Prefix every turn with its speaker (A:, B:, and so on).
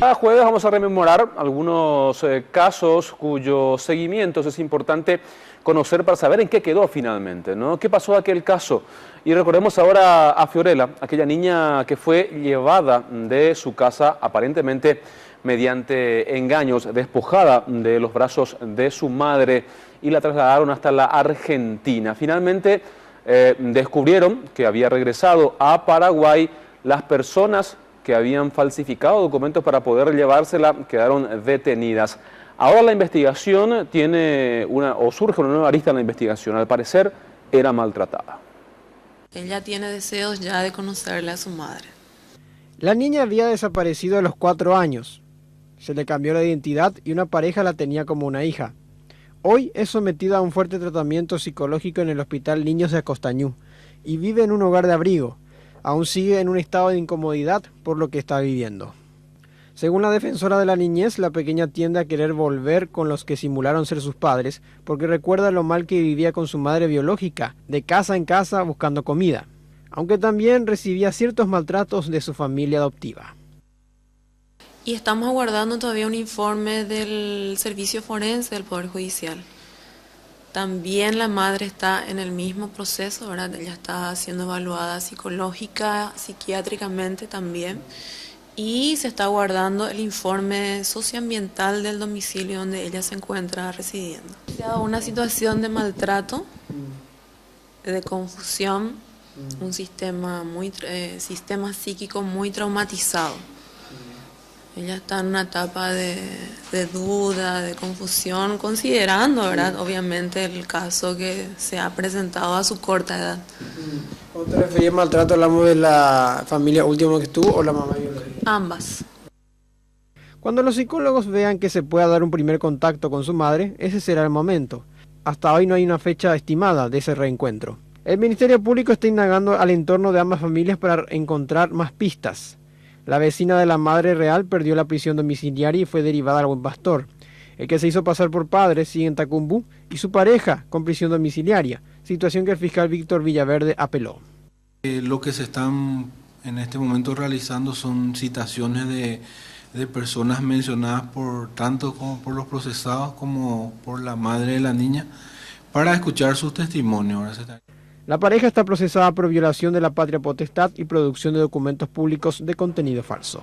A: Cada jueves vamos a rememorar algunos casos cuyos seguimientos es importante conocer para saber en qué quedó finalmente, ¿no? ¿Qué pasó aquel caso? Y recordemos ahora a Fiorella, aquella niña que fue llevada de su casa aparentemente mediante engaños, despojada de los brazos de su madre y la trasladaron hasta la Argentina. Finalmente descubrieron que había regresado a Paraguay. Las personas que habían falsificado documentos para poder llevársela quedaron detenidas. Ahora la investigación surge una nueva arista en la investigación. Al parecer era maltratada.
B: Ella tiene deseos ya de conocerle a su madre.
C: La niña había desaparecido a los 4 años. Se le cambió la identidad y una pareja la tenía como una hija. Hoy es sometida a un fuerte tratamiento psicológico en el Hospital Niños de Acostañú y vive en un hogar de abrigo. Aún sigue en un estado de incomodidad por lo que está viviendo. Según la defensora de la niñez, la pequeña tiende a querer volver con los que simularon ser sus padres porque recuerda lo mal que vivía con su madre biológica, de casa en casa buscando comida, aunque también recibía ciertos maltratos de su familia adoptiva.
B: Y estamos aguardando todavía un informe del Servicio Forense del Poder Judicial. También la madre está en el mismo proceso, ¿verdad? Ella está siendo evaluada psicológica, psiquiátricamente también. Y se está aguardando el informe socioambiental del domicilio donde ella se encuentra residiendo. Se ha dado una situación de maltrato, de confusión, un sistema psíquico muy traumatizado. Ella está en una etapa de duda, de confusión, considerando, ¿verdad? Obviamente el caso que se ha presentado a su corta edad.
C: ¿Cuándo te referías al maltrato? ¿Hablamos de la familia última que estuvo o la mamá biológica?
B: Ambas.
C: Cuando los psicólogos vean que se pueda dar un primer contacto con su madre, ese será el momento. Hasta hoy no hay una fecha estimada de ese reencuentro. El Ministerio Público está indagando al entorno de ambas familias para encontrar más pistas. La vecina de la madre real perdió la prisión domiciliaria y fue derivada al Buen Pastor. El que se hizo pasar por padre sigue en Tacumbú y su pareja con prisión domiciliaria, situación que el fiscal Víctor Villaverde apeló.
D: Lo que se están en este momento realizando son citaciones de personas mencionadas tanto como por los procesados como por la madre de la niña para escuchar sus testimonios.
C: La pareja está procesada por violación de la patria potestad y producción de documentos públicos de contenido falso.